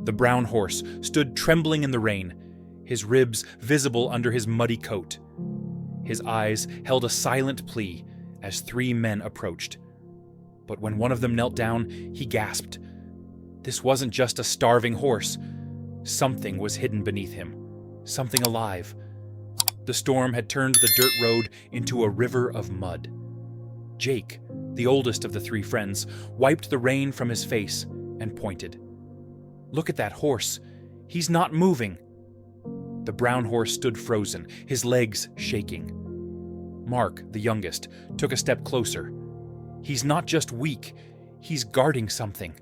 The brown horse stood trembling in the rain, his ribs visible under his muddy coat. His eyes held a silent plea as three men approached. But when one of them knelt down, he gasped. This wasn't just a starving horse. Something was hidden beneath him. Something alive. The storm had turned the dirt road into a river of mud. Jake, the oldest of the three friends, wiped the rain from his face and pointed. Look at that horse. He's not moving. The brown horse stood frozen, his legs shaking. Mark, the youngest, took a step closer. He's not just weak, he's guarding something.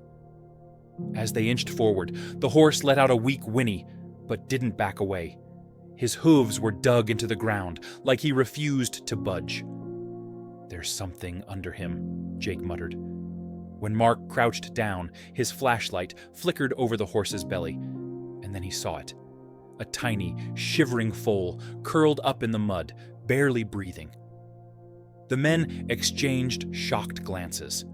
As they inched forward, the horse let out a weak whinny, but didn't back away. His hooves were dug into the ground, like he refused to budge. There's something under him, Jake muttered. When Mark crouched down, his flashlight flickered over the horse's belly, and then he saw it. A tiny, shivering foal curled up in the mud, barely breathing. The men exchanged shocked glances.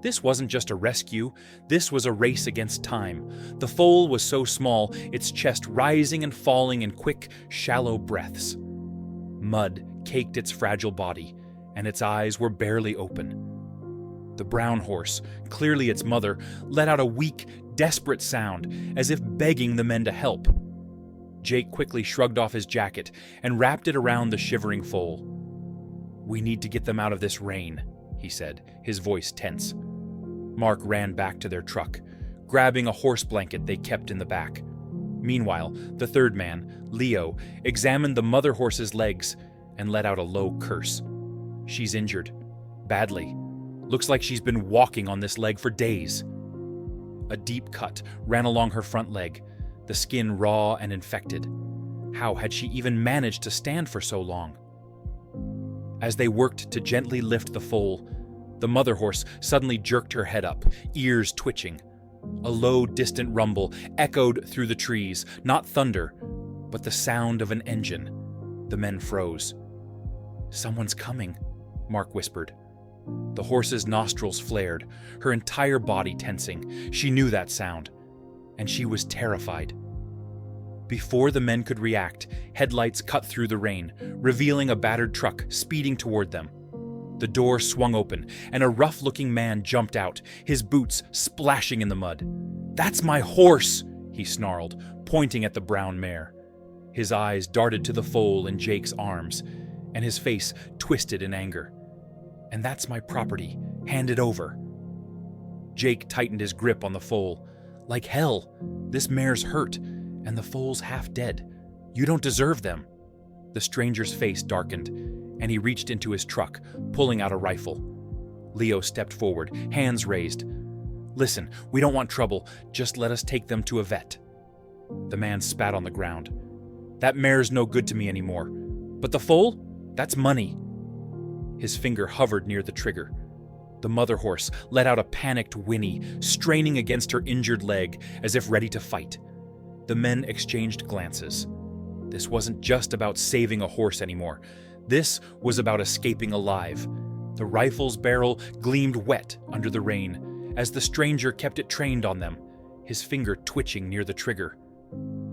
This wasn't just a rescue, this was a race against time. The foal was so small, its chest rising and falling in quick, shallow breaths. Mud caked its fragile body, and its eyes were barely open. The brown horse, clearly its mother, let out a weak, desperate sound, as if begging the men to help. Jake quickly shrugged off his jacket and wrapped it around the shivering foal. We need to get them out of this rain, he said, his voice tense. Mark ran back to their truck, grabbing a horse blanket they kept in the back. Meanwhile, the third man, Leo, examined the mother horse's legs and let out a low curse. She's injured. Badly. Looks like she's been walking on this leg for days. A deep cut ran along her front leg, the skin raw and infected. How had she even managed to stand for so long? As they worked to gently lift the foal, the mother horse suddenly jerked her head up, ears twitching. A low, distant rumble echoed through the trees, not thunder, but the sound of an engine. The men froze. Someone's coming, Mark whispered. The horse's nostrils flared, her entire body tensing. She knew that sound, and she was terrified. Before the men could react, headlights cut through the rain, revealing a battered truck speeding toward them. The door swung open, and a rough-looking man jumped out, his boots splashing in the mud. "That's my horse!" he snarled, pointing at the brown mare. His eyes darted to the foal in Jake's arms, and his face twisted in anger. "And that's my property. Hand it over." Jake tightened his grip on the foal. "Like hell. This mare's hurt, and the foal's half dead. You don't deserve them." The stranger's face darkened, and he reached into his truck, pulling out a rifle. Leo stepped forward, hands raised. "Listen, we don't want trouble. Just let us take them to a vet." The man spat on the ground. "That mare's no good to me anymore. But the foal? That's money." His finger hovered near the trigger. The mother horse let out a panicked whinny, straining against her injured leg as if ready to fight. The men exchanged glances. This wasn't just about saving a horse anymore. This was about escaping alive. The rifle's barrel gleamed wet under the rain as the stranger kept it trained on them, his finger twitching near the trigger.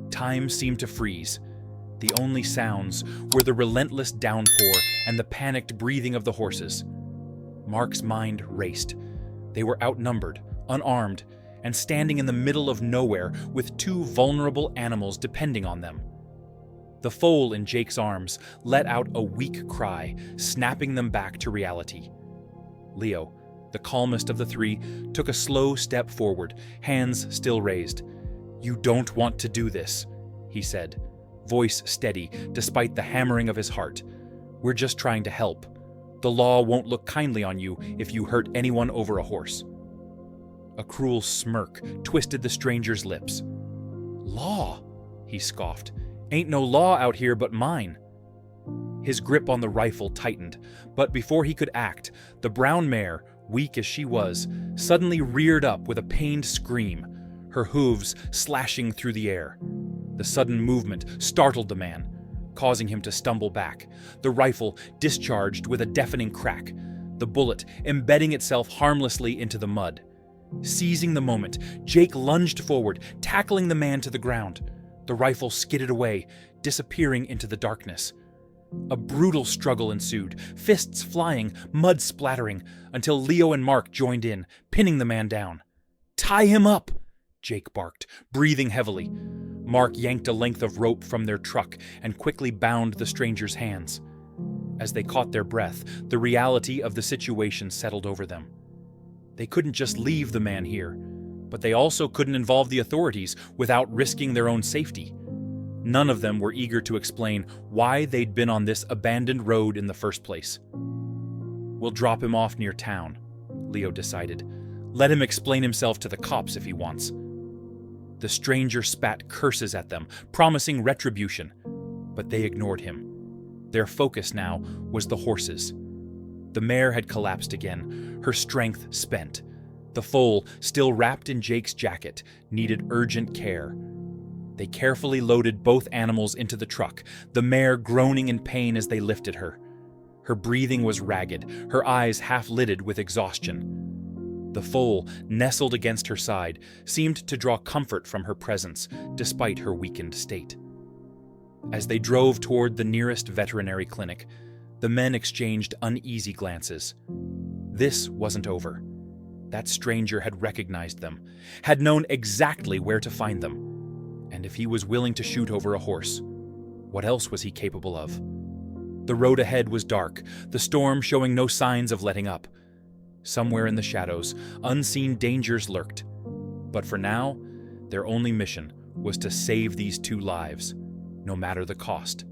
Time seemed to freeze. The only sounds were the relentless downpour and the panicked breathing of the horses. Mark's mind raced. They were outnumbered, unarmed, and standing in the middle of nowhere with two vulnerable animals depending on them. The foal in Jake's arms let out a weak cry, snapping them back to reality. Leo, the calmest of the three, took a slow step forward, hands still raised. "You don't want to do this," he said, voice steady despite the hammering of his heart. "We're just trying to help. The law won't look kindly on you if you hurt anyone over a horse." A cruel smirk twisted the stranger's lips. "Law?" he scoffed. "Ain't no law out here but mine." His grip on the rifle tightened, but before he could act, the brown mare, weak as she was, suddenly reared up with a pained scream, her hooves slashing through the air. The sudden movement startled the man, causing him to stumble back, the rifle discharged with a deafening crack, the bullet embedding itself harmlessly into the mud. Seizing the moment, Jake lunged forward, tackling the man to the ground. The rifle skidded away, disappearing into the darkness. A brutal struggle ensued, fists flying, mud splattering, until Leo and Mark joined in, pinning the man down. "Tie him up!" Jake barked, breathing heavily. Mark yanked a length of rope from their truck and quickly bound the stranger's hands. As they caught their breath, the reality of the situation settled over them. They couldn't just leave the man here, but they also couldn't involve the authorities without risking their own safety. None of them were eager to explain why they'd been on this abandoned road in the first place. "We'll drop him off near town," Leo decided. "Let him explain himself to the cops if he wants." The stranger spat curses at them, promising retribution, but they ignored him. Their focus now was the horses. The mare had collapsed again, her strength spent. The foal, still wrapped in Jake's jacket, needed urgent care. They carefully loaded both animals into the truck, the mare groaning in pain as they lifted her. Her breathing was ragged, her eyes half-lidded with exhaustion. The foal, nestled against her side, seemed to draw comfort from her presence, despite her weakened state. As they drove toward the nearest veterinary clinic, the men exchanged uneasy glances. This wasn't over. That stranger had recognized them, had known exactly where to find them. And if he was willing to shoot over a horse, what else was he capable of? The road ahead was dark, the storm showing no signs of letting up. Somewhere in the shadows, unseen dangers lurked. But for now, their only mission was to save these two lives, no matter the cost.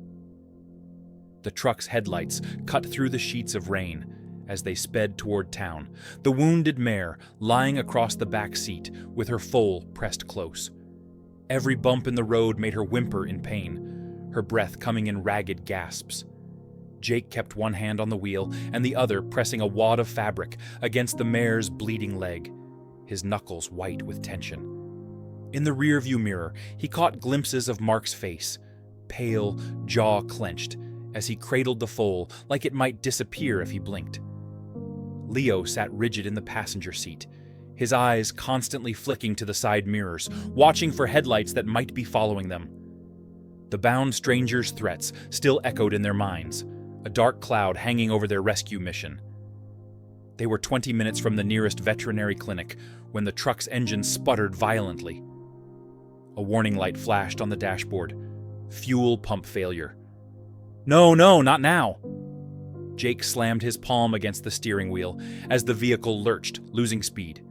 The truck's headlights cut through the sheets of rain as they sped toward town, the wounded mare lying across the back seat with her foal pressed close. Every bump in the road made her whimper in pain, her breath coming in ragged gasps. Jake kept one hand on the wheel and the other pressing a wad of fabric against the mare's bleeding leg, his knuckles white with tension. In the rearview mirror, he caught glimpses of Mark's face, pale, jaw clenched, as he cradled the foal like it might disappear if he blinked. Leo sat rigid in the passenger seat, his eyes constantly flicking to the side mirrors, watching for headlights that might be following them. The bound stranger's threats still echoed in their minds, a dark cloud hanging over their rescue mission. They were 20 minutes from the nearest veterinary clinic when the truck's engine sputtered violently. A warning light flashed on the dashboard. Fuel pump failure. "No, not now!" Jake slammed his palm against the steering wheel as the vehicle lurched, losing speed.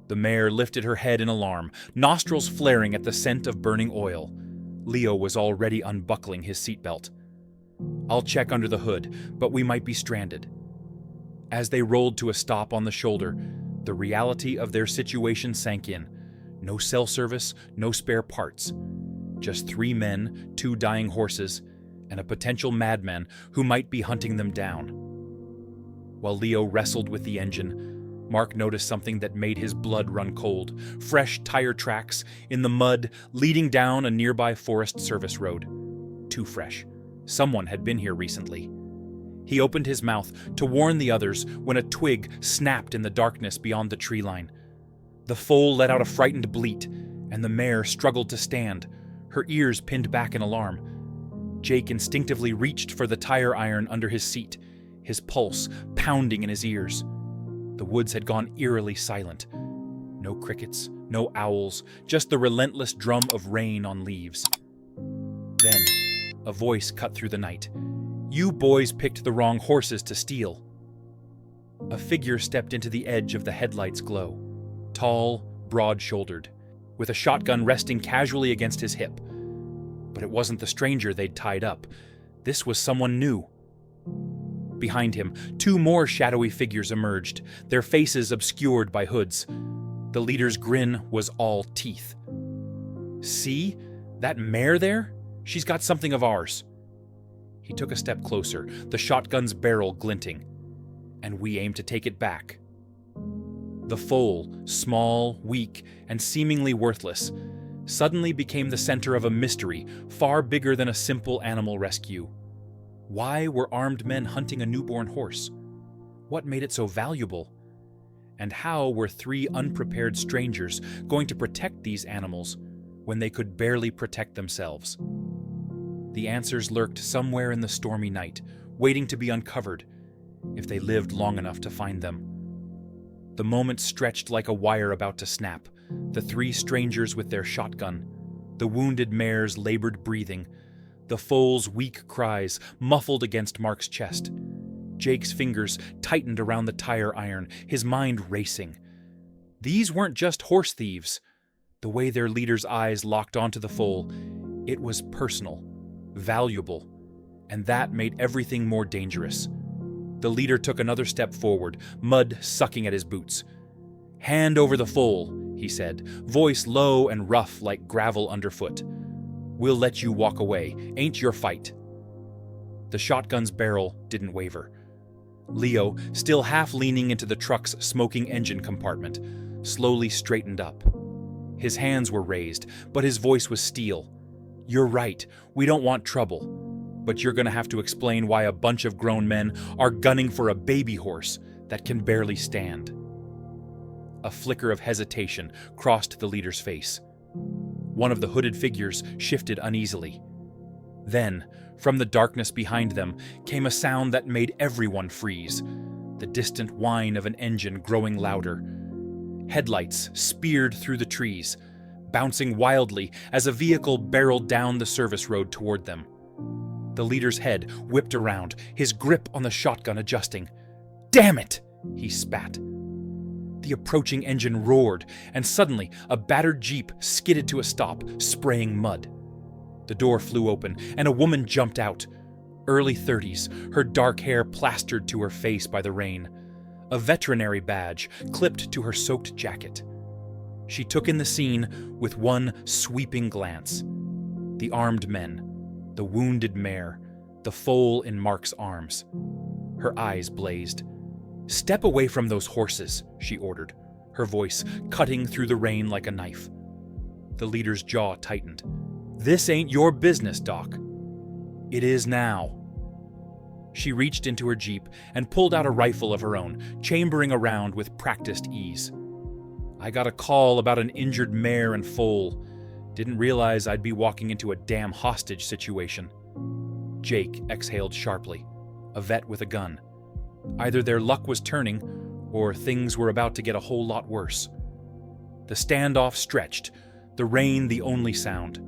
The mare lifted her head in alarm, nostrils flaring at the scent of burning oil. Leo was already unbuckling his seatbelt. "I'll check under the hood, but we might be stranded." As they rolled to a stop on the shoulder, the reality of their situation sank in. No cell service, no spare parts. Just 3 men, 2 dying horses, and a potential madman who might be hunting them down. While Leo wrestled with the engine, Mark noticed something that made his blood run cold. Fresh tire tracks in the mud leading down a nearby Forest Service road. Too fresh. Someone had been here recently. He opened his mouth to warn the others when a twig snapped in the darkness beyond the tree line. The foal let out a frightened bleat, and the mare struggled to stand, her ears pinned back in alarm. Jake instinctively reached for the tire iron under his seat, his pulse pounding in his ears. The woods had gone eerily silent. No crickets, no owls, just the relentless drum of rain on leaves. Then, a voice cut through the night. "You boys picked the wrong horses to steal." A figure stepped into the edge of the headlight's glow, tall, broad-shouldered, with a shotgun resting casually against his hip. But it wasn't the stranger they'd tied up. This was someone new. Behind him, 2 more shadowy figures emerged, their faces obscured by hoods. The leader's grin was all teeth. "See? That mare there? She's got something of ours." He took a step closer, the shotgun's barrel glinting. "And we aim to take it back." The foal, small, weak, and seemingly worthless, suddenly became the center of a mystery far bigger than a simple animal rescue. Why were armed men hunting a newborn horse? What made it so valuable? And how were three unprepared strangers going to protect these animals when they could barely protect themselves? The answers lurked somewhere in the stormy night, waiting to be uncovered, if they lived long enough to find them. The moment stretched like a wire about to snap, the three strangers with their shotgun, the wounded mare's labored breathing, the foal's weak cries muffled against Mark's chest. Jake's fingers tightened around the tire iron, his mind racing. These weren't just horse thieves. The way their leader's eyes locked onto the foal, it was personal, valuable, and that made everything more dangerous. The leader took another step forward, mud sucking at his boots. "Hand over the foal," he said, voice low and rough like gravel underfoot. "We'll let you walk away. Ain't your fight." The shotgun's barrel didn't waver. Leo, still half leaning into the truck's smoking engine compartment, slowly straightened up. His hands were raised, but his voice was steel. "You're right, we don't want trouble, but you're gonna have to explain why a bunch of grown men are gunning for a baby horse that can barely stand." A flicker of hesitation crossed the leader's face. One of the hooded figures shifted uneasily. Then, from the darkness behind them, came a sound that made everyone freeze, the distant whine of an engine growing louder. Headlights speared through the trees, bouncing wildly as a vehicle barreled down the service road toward them. The leader's head whipped around, his grip on the shotgun adjusting. "Damn it!" he spat. The approaching engine roared, and suddenly a battered Jeep skidded to a stop, spraying mud. The door flew open, and a woman jumped out. Early 30s, her dark hair plastered to her face by the rain. A veterinary badge clipped to her soaked jacket. She took in the scene with one sweeping glance. The armed men, the wounded mare, the foal in Mark's arms. Her eyes blazed. "Step away from those horses," she ordered, her voice cutting through the rain like a knife. The leader's jaw tightened. "This ain't your business, Doc." "It is now." She reached into her Jeep and pulled out a rifle of her own, chambering around with practiced ease. "I got a call about an injured mare and foal. Didn't realize I'd be walking into a damn hostage situation." Jake exhaled sharply, a vet with a gun. Either their luck was turning, or things were about to get a whole lot worse. The standoff stretched, the rain the only sound.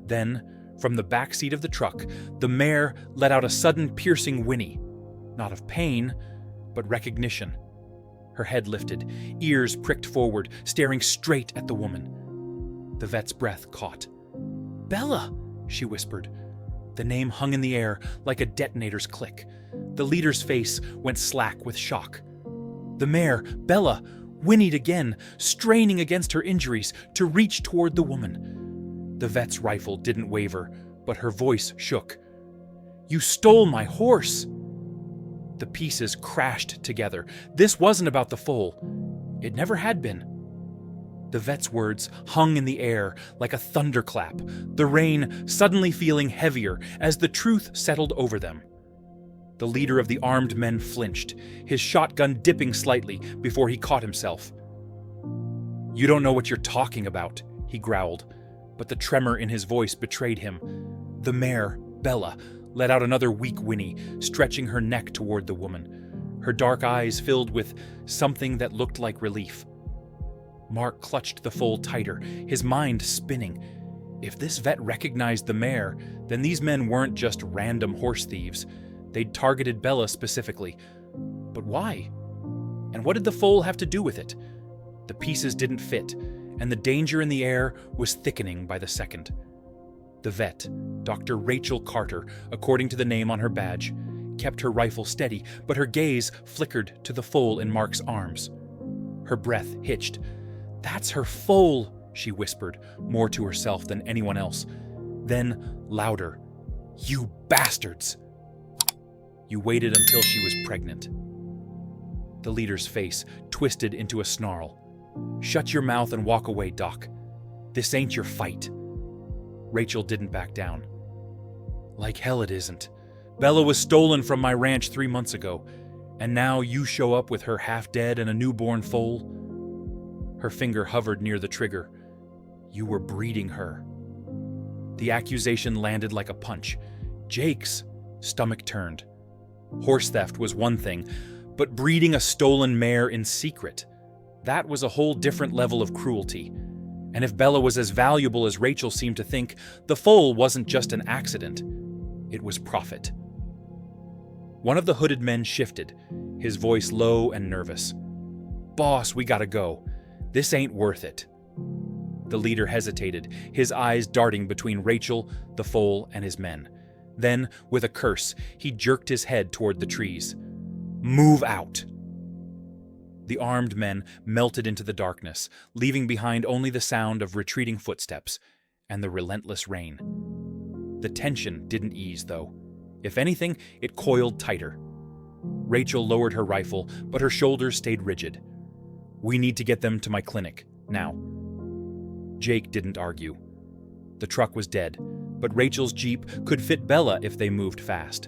Then, from the back seat of the truck, the mare let out a sudden piercing whinny, not of pain, but recognition. Her head lifted, ears pricked forward, staring straight at the woman. The vet's breath caught. "Bella," she whispered. The name hung in the air like a detonator's click. The leader's face went slack with shock. The mare, Bella, whinnied again, straining against her injuries to reach toward the woman. The vet's rifle didn't waver, but her voice shook. "You stole my horse!" The pieces crashed together. This wasn't about the foal. It never had been. The vet's words hung in the air like a thunderclap, the rain suddenly feeling heavier as the truth settled over them. The leader of the armed men flinched, his shotgun dipping slightly before he caught himself. "You don't know what you're talking about," he growled, but the tremor in his voice betrayed him. The mare, Bella, let out another weak whinny, stretching her neck toward the woman, her dark eyes filled with something that looked like relief. Mark clutched the foal tighter, his mind spinning. If this vet recognized the mare, then these men weren't just random horse thieves. They'd targeted Bella specifically. But why? And what did the foal have to do with it? The pieces didn't fit, and the danger in the air was thickening by the second. The vet, Dr. Rachel Carter, according to the name on her badge, kept her rifle steady, but her gaze flickered to the foal in Mark's arms. Her breath hitched. "That's her foal," she whispered, more to herself than anyone else. Then, louder, "You bastards!" You waited until she was pregnant. The leader's face twisted into a snarl. "Shut your mouth and walk away, Doc. This ain't your fight." Rachel didn't back down. "Like hell it isn't. Bella was stolen from my ranch 3 months ago. And now you show up with her half dead and a newborn foal? Her finger hovered near the trigger. You were breeding her. The accusation landed like a punch. Jake's stomach turned. Horse theft was one thing, but breeding a stolen mare in secret, that was a whole different level of cruelty. And if Bella was as valuable as Rachel seemed to think, the foal wasn't just an accident. It was profit. One of the hooded men shifted, his voice low and nervous. "Boss, we gotta go. This ain't worth it." The leader hesitated, his eyes darting between Rachel, the foal, and his men. Then, with a curse, he jerked his head toward the trees. "Move out!" The armed men melted into the darkness, leaving behind only the sound of retreating footsteps and the relentless rain. The tension didn't ease, though. If anything, it coiled tighter. Rachel lowered her rifle, but her shoulders stayed rigid. "We need to get them to my clinic, now." Jake didn't argue. The truck was dead, but Rachel's Jeep could fit Bella if they moved fast.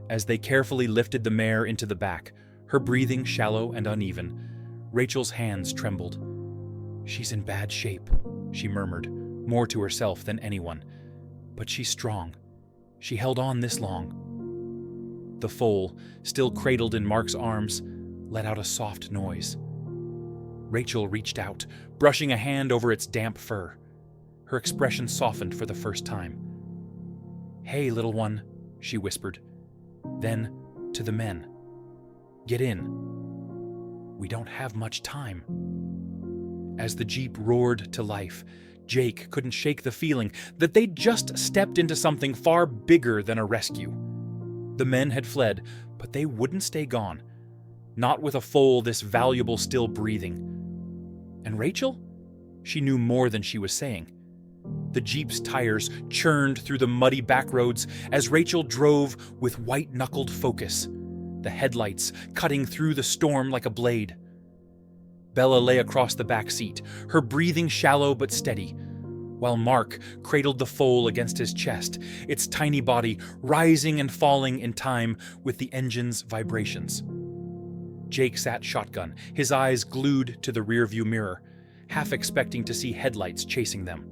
As they carefully lifted the mare into the back, her breathing shallow and uneven, Rachel's hands trembled. "She's in bad shape," she murmured, more to herself than anyone. "But she's strong. She held on this long." The foal, still cradled in Mark's arms, let out a soft noise. Rachel reached out, brushing a hand over its damp fur. Her expression softened for the first time. "Hey, little one," she whispered. Then, to the men, "Get in. We don't have much time." As the Jeep roared to life, Jake couldn't shake the feeling that they'd just stepped into something far bigger than a rescue. The men had fled, but they wouldn't stay gone. Not with a foal this valuable still breathing. And Rachel? She knew more than she was saying. The Jeep's tires churned through the muddy backroads as Rachel drove with white-knuckled focus, the headlights cutting through the storm like a blade. Bella lay across the back seat, her breathing shallow but steady, while Mark cradled the foal against his chest, its tiny body rising and falling in time with the engine's vibrations. Jake sat shotgun, his eyes glued to the rearview mirror, half expecting to see headlights chasing them.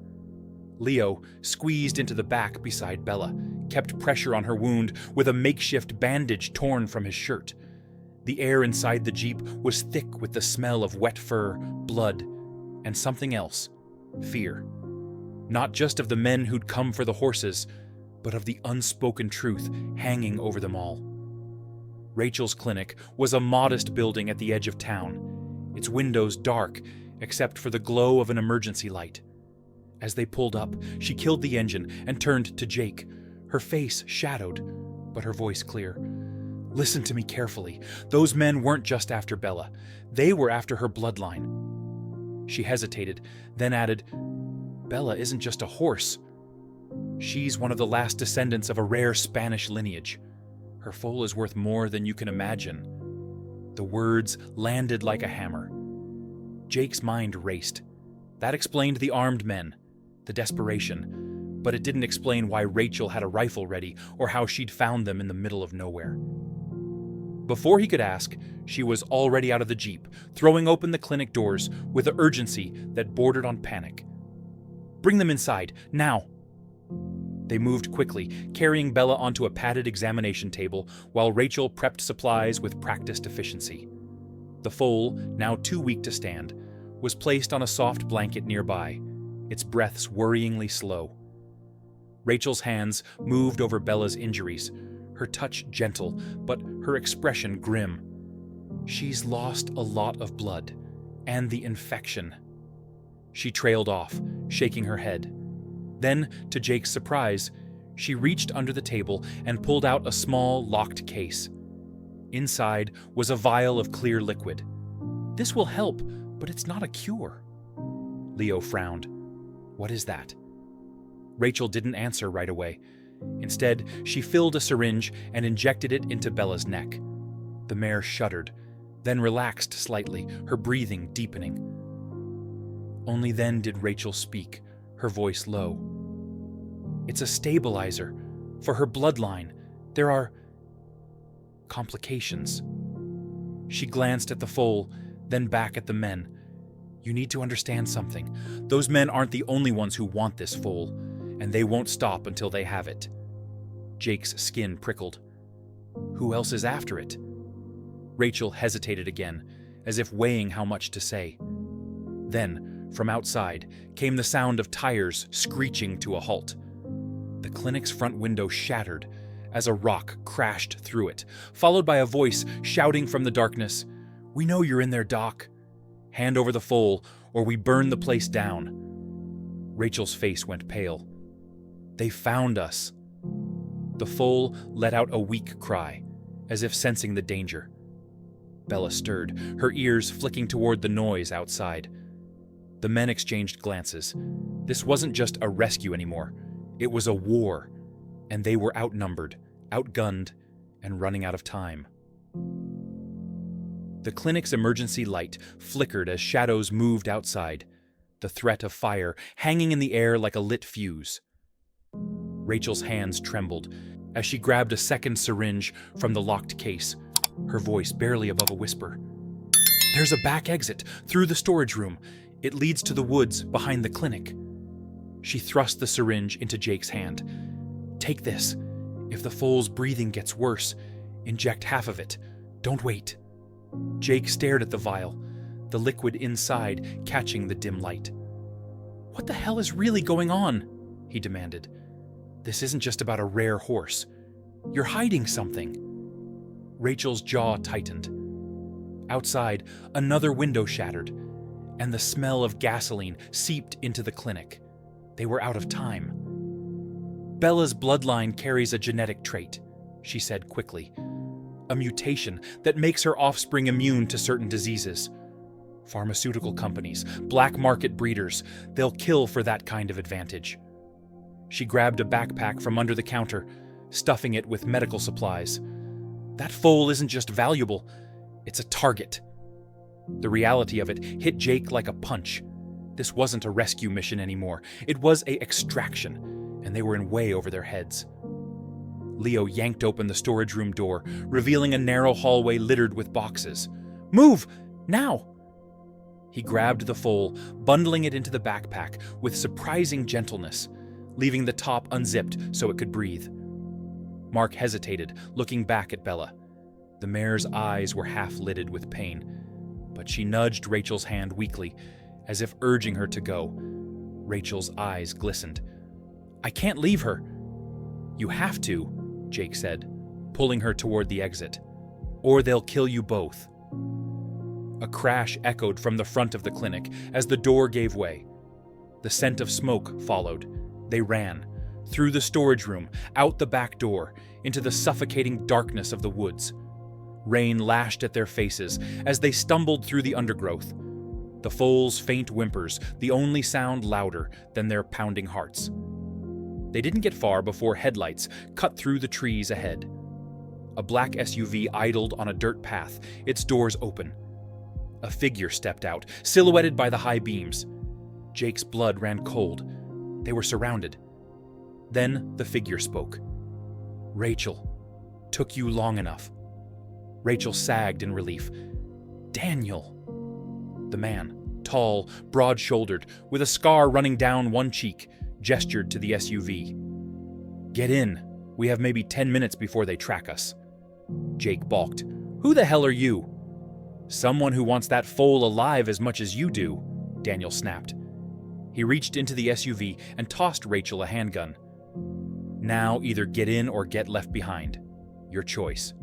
Leo, squeezed into the back beside Bella, kept pressure on her wound with a makeshift bandage torn from his shirt. The air inside the Jeep was thick with the smell of wet fur, blood, and something else, fear. Not just of the men who'd come for the horses, but of the unspoken truth hanging over them all. Rachel's clinic was a modest building at the edge of town, its windows dark except for the glow of an emergency light. As they pulled up, she killed the engine and turned to Jake, her face shadowed, but her voice clear. "Listen to me carefully. Those men weren't just after Bella. They were after her bloodline." She hesitated, then added, "Bella isn't just a horse. She's one of the last descendants of a rare Spanish lineage. Her foal is worth more than you can imagine." The words landed like a hammer. Jake's mind raced. That explained the armed men, the desperation, but it didn't explain why Rachel had a rifle ready or how she'd found them in the middle of nowhere. Before he could ask, she was already out of the Jeep, throwing open the clinic doors with an urgency that bordered on panic. "Bring them inside, now!" They moved quickly, carrying Bella onto a padded examination table while Rachel prepped supplies with practiced efficiency. The foal, now too weak to stand, was placed on a soft blanket nearby, its breaths worryingly slow. Rachel's hands moved over Bella's injuries, her touch gentle, but her expression grim. "She's lost a lot of blood, and the infection." She trailed off, shaking her head. Then, to Jake's surprise, she reached under the table and pulled out a small, locked case. Inside was a vial of clear liquid. "This will help, but it's not a cure." Leo frowned. "What is that?" Rachel didn't answer right away. Instead, she filled a syringe and injected it into Bella's neck. The mare shuddered, then relaxed slightly, her breathing deepening. Only then did Rachel speak, her voice low. "It's a stabilizer. For her bloodline, there are complications." She glanced at the foal, then back at the men. You need to understand something. Those men aren't the only ones who want this foal, and they won't stop until they have it. Jake's skin prickled. Who else is after it? Rachel hesitated again, as if weighing how much to say. Then, from outside, came the sound of tires screeching to a halt. The clinic's front window shattered as a rock crashed through it, followed by a voice shouting from the darkness, "We know you're in there, Doc. Hand over the foal, or we burn the place down." Rachel's face went pale. They found us. The foal let out a weak cry, as if sensing the danger. Bella stirred, her ears flicking toward the noise outside. The men exchanged glances. This wasn't just a rescue anymore. It was a war, and they were outnumbered, outgunned, and running out of time. The clinic's emergency light flickered as shadows moved outside, the threat of fire hanging in the air like a lit fuse. Rachel's hands trembled as she grabbed a second syringe from the locked case, her voice barely above a whisper. "There's a back exit through the storage room. It leads to the woods behind the clinic." She thrust the syringe into Jake's hand. "Take this. If the foal's breathing gets worse, inject half of it. Don't wait." Jake stared at the vial, the liquid inside catching the dim light. "What the hell is really going on?" he demanded. "This isn't just about a rare horse. You're hiding something." Rachel's jaw tightened. Outside, another window shattered, and the smell of gasoline seeped into the clinic. They were out of time. "Bella's bloodline carries a genetic trait," she said quickly. "A mutation that makes her offspring immune to certain diseases. Pharmaceutical companies, black market breeders, they'll kill for that kind of advantage." She grabbed a backpack from under the counter, stuffing it with medical supplies. "That foal isn't just valuable, it's a target." The reality of it hit Jake like a punch. This wasn't a rescue mission anymore. It was an extraction, and they were in way over their heads. Leo yanked open the storage room door, revealing a narrow hallway littered with boxes. "Move! Now!" He grabbed the foal, bundling it into the backpack with surprising gentleness, leaving the top unzipped so it could breathe. Mark hesitated, looking back at Bella. The mare's eyes were half-lidded with pain, but she nudged Rachel's hand weakly, as if urging her to go. Rachel's eyes glistened. "I can't leave her." "You have to," Jake said, pulling her toward the exit. "Or they'll kill you both." A crash echoed from the front of the clinic as the door gave way. The scent of smoke followed. They ran, through the storage room, out the back door, into the suffocating darkness of the woods. Rain lashed at their faces as they stumbled through the undergrowth. The foal's faint whimpers, the only sound louder than their pounding hearts. They didn't get far before headlights cut through the trees ahead. A black SUV idled on a dirt path, its doors open. A figure stepped out, silhouetted by the high beams. Jake's blood ran cold. They were surrounded. Then the figure spoke. "Rachel, took you long enough." Rachel sagged in relief. "Daniel." The man, tall, broad-shouldered, with a scar running down one cheek, gestured to the SUV. "Get in. We have maybe 10 minutes before they track us." Jake balked. "Who the hell are you?" "Someone who wants that foal alive as much as you do," Daniel snapped. He reached into the SUV and tossed Rachel a handgun. "Now either get in or get left behind. Your choice."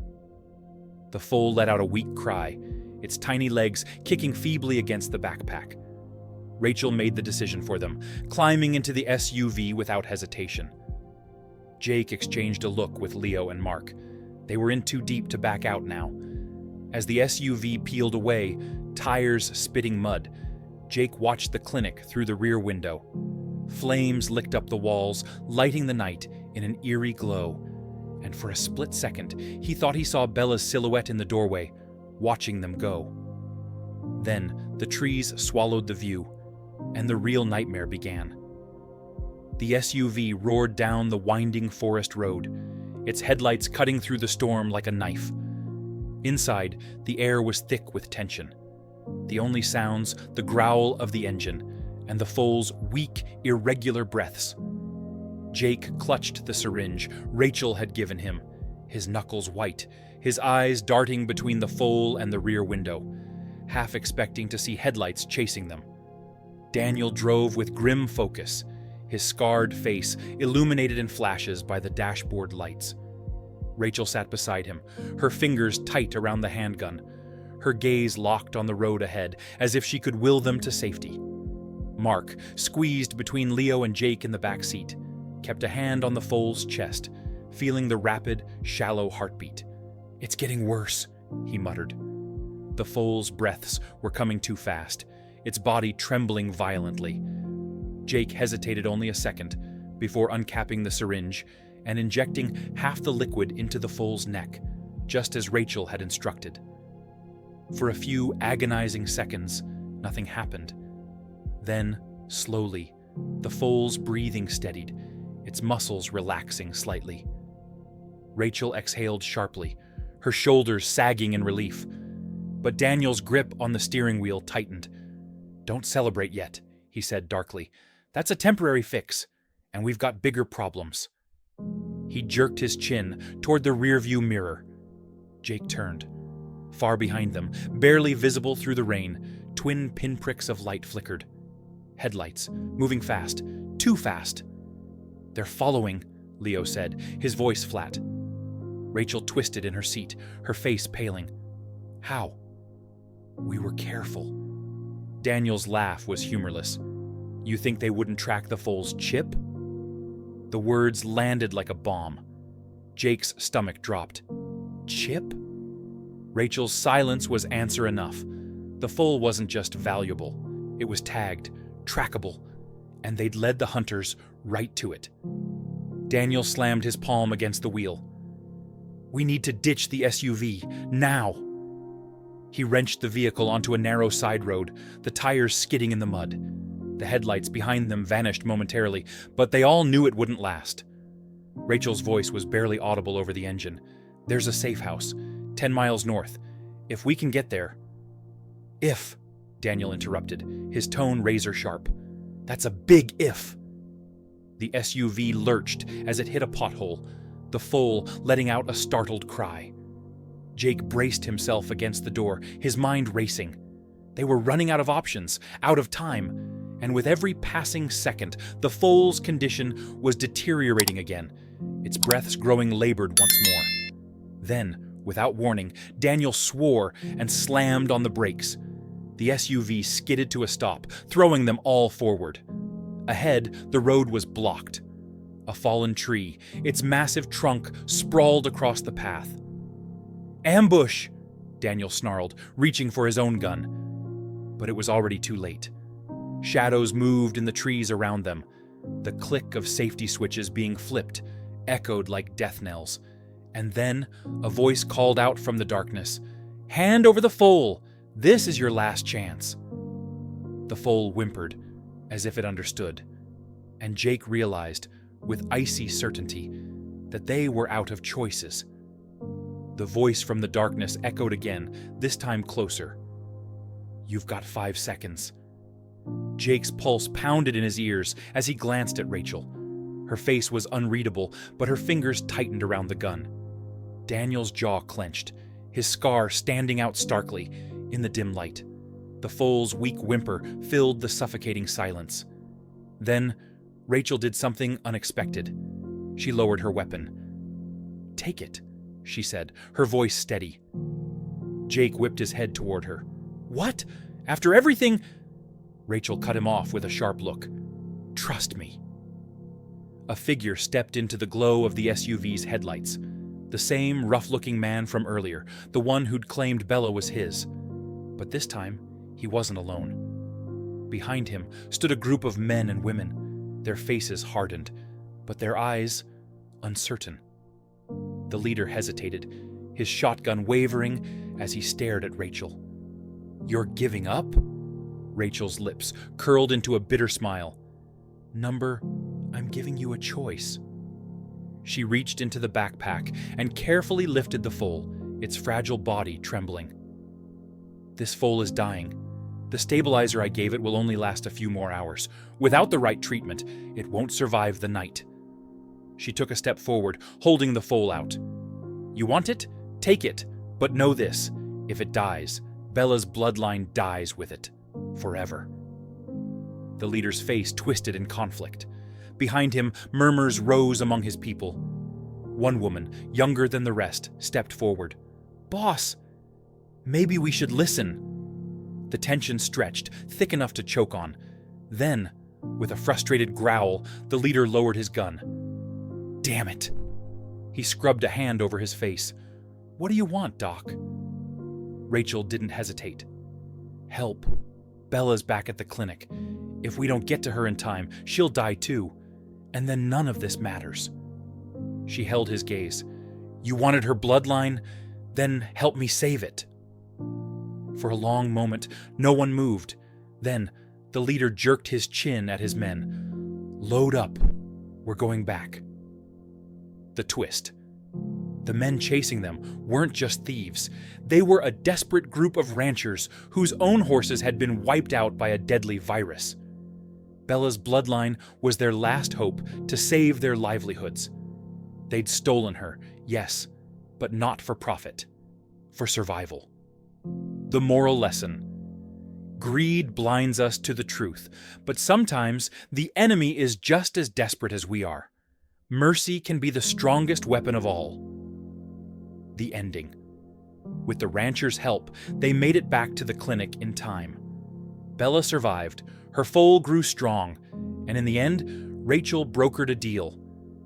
The foal let out a weak cry, its tiny legs kicking feebly against the backpack. Rachel made the decision for them, climbing into the SUV without hesitation. Jake exchanged a look with Leo and Mark. They were in too deep to back out now. As the SUV peeled away, tires spitting mud, Jake watched the clinic through the rear window. Flames licked up the walls, lighting the night in an eerie glow, and for a split second, he thought he saw Bella's silhouette in the doorway, watching them go. Then the trees swallowed the view, and the real nightmare began. The SUV roared down the winding forest road, its headlights cutting through the storm like a knife. Inside, the air was thick with tension. The only sounds, the growl of the engine, and the foal's weak, irregular breaths. Jake clutched the syringe Rachel had given him, his knuckles white, his eyes darting between the foal and the rear window, half expecting to see headlights chasing them. Daniel drove with grim focus, his scarred face illuminated in flashes by the dashboard lights. Rachel sat beside him, her fingers tight around the handgun, her gaze locked on the road ahead, as if she could will them to safety. Mark, squeezed between Leo and Jake in the back seat, kept a hand on the foal's chest, feeling the rapid, shallow heartbeat. "It's getting worse," he muttered. The foal's breaths were coming too fast, its body trembling violently. Jake hesitated only a second before uncapping the syringe and injecting half the liquid into the foal's neck, just as Rachel had instructed. For a few agonizing seconds, nothing happened. Then, slowly, the foal's breathing steadied, its muscles relaxing slightly. Rachel exhaled sharply, her shoulders sagging in relief. But Daniel's grip on the steering wheel tightened. "Don't celebrate yet," he said darkly. "That's a temporary fix, and we've got bigger problems." He jerked his chin toward the rearview mirror. Jake turned. Far behind them, barely visible through the rain, twin pinpricks of light flickered. Headlights, moving fast, too fast. "They're following," Leo said, his voice flat. Rachel twisted in her seat, her face paling. "How?" "We were careful." Daniel's laugh was humorless. "You think they wouldn't track the foal's chip?" The words landed like a bomb. Jake's stomach dropped. "Chip?" Rachel's silence was answer enough. The foal wasn't just valuable. It was tagged, trackable, and they'd led the hunters right to it. Daniel slammed his palm against the wheel. "We need to ditch the SUV, now!" He wrenched the vehicle onto a narrow side road, the tires skidding in the mud. The headlights behind them vanished momentarily, but they all knew it wouldn't last. Rachel's voice was barely audible over the engine. "There's a safe house, 10 miles north. If we can get there—" "If," Daniel interrupted, his tone razor sharp. "That's a big if." The SUV lurched as it hit a pothole, the foal letting out a startled cry. Jake braced himself against the door, his mind racing. They were running out of options, out of time, and with every passing second, the foal's condition was deteriorating again, its breaths growing labored once more. Then, without warning, Daniel swore and slammed on the brakes. The SUV skidded to a stop, throwing them all forward. Ahead, the road was blocked. A fallen tree, its massive trunk sprawled across the path. "Ambush!" Daniel snarled, reaching for his own gun. But it was already too late. Shadows moved in the trees around them. The click of safety switches being flipped echoed like death knells. And then a voice called out from the darkness, "Hand over the foal! This is your last chance!" The foal whimpered, as if it understood. And Jake realized, with icy certainty, that they were out of choices. The voice from the darkness echoed again, this time closer. "You've got 5 seconds." Jake's pulse pounded in his ears as he glanced at Rachel. Her face was unreadable, but her fingers tightened around the gun. Daniel's jaw clenched, his scar standing out starkly in the dim light. The foal's weak whimper filled the suffocating silence. Then, Rachel did something unexpected. She lowered her weapon. "Take it," she said, her voice steady. Jake whipped his head toward her. "What? After everything—" Rachel cut him off with a sharp look. "Trust me." A figure stepped into the glow of the SUV's headlights. The same rough-looking man from earlier, the one who'd claimed Bella was his. But this time, he wasn't alone. Behind him stood a group of men and women, their faces hardened, but their eyes uncertain. The leader hesitated, his shotgun wavering as he stared at Rachel. "You're giving up?" Rachel's lips curled into a bitter smile. "Number, I'm giving you a choice." She reached into the backpack and carefully lifted the foal, its fragile body trembling. This foal is dying. The stabilizer I gave it will only last a few more hours. Without the right treatment, it won't survive the night. She took a step forward, holding the foal out. You want it? Take it. But know this, if it dies, Bella's bloodline dies with it. Forever. The leader's face twisted in conflict. Behind him, murmurs rose among his people. One woman, younger than the rest, stepped forward. Boss, maybe we should listen. The tension stretched, thick enough to choke on. Then, with a frustrated growl, the leader lowered his gun. Damn it. He scrubbed a hand over his face. What do you want, Doc? Rachel didn't hesitate. Help. Bella's back at the clinic. If we don't get to her in time, she'll die too. And then none of this matters. She held his gaze. You wanted her bloodline? Then help me save it. For a long moment, no one moved. Then, the leader jerked his chin at his men. Load up. We're going back. The twist. The men chasing them weren't just thieves. They were a desperate group of ranchers whose own horses had been wiped out by a deadly virus. Bella's bloodline was their last hope to save their livelihoods. They'd stolen her, yes, but not for profit, for survival. The moral lesson. Greed blinds us to the truth, but sometimes the enemy is just as desperate as we are. Mercy can be the strongest weapon of all. The ending. With the ranchers' help, they made it back to the clinic in time. Bella survived, her foal grew strong, and in the end, Rachel brokered a deal.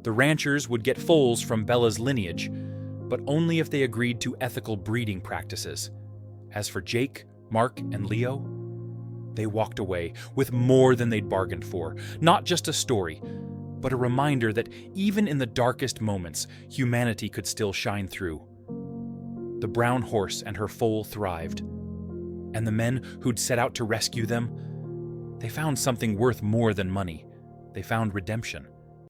The ranchers would get foals from Bella's lineage, but only if they agreed to ethical breeding practices. As for Jake, Mark, and Leo, they walked away with more than they'd bargained for. Not just a story, but a reminder that even in the darkest moments, humanity could still shine through. The brown horse and her foal thrived, and the men who'd set out to rescue them, they found something worth more than money. They found redemption.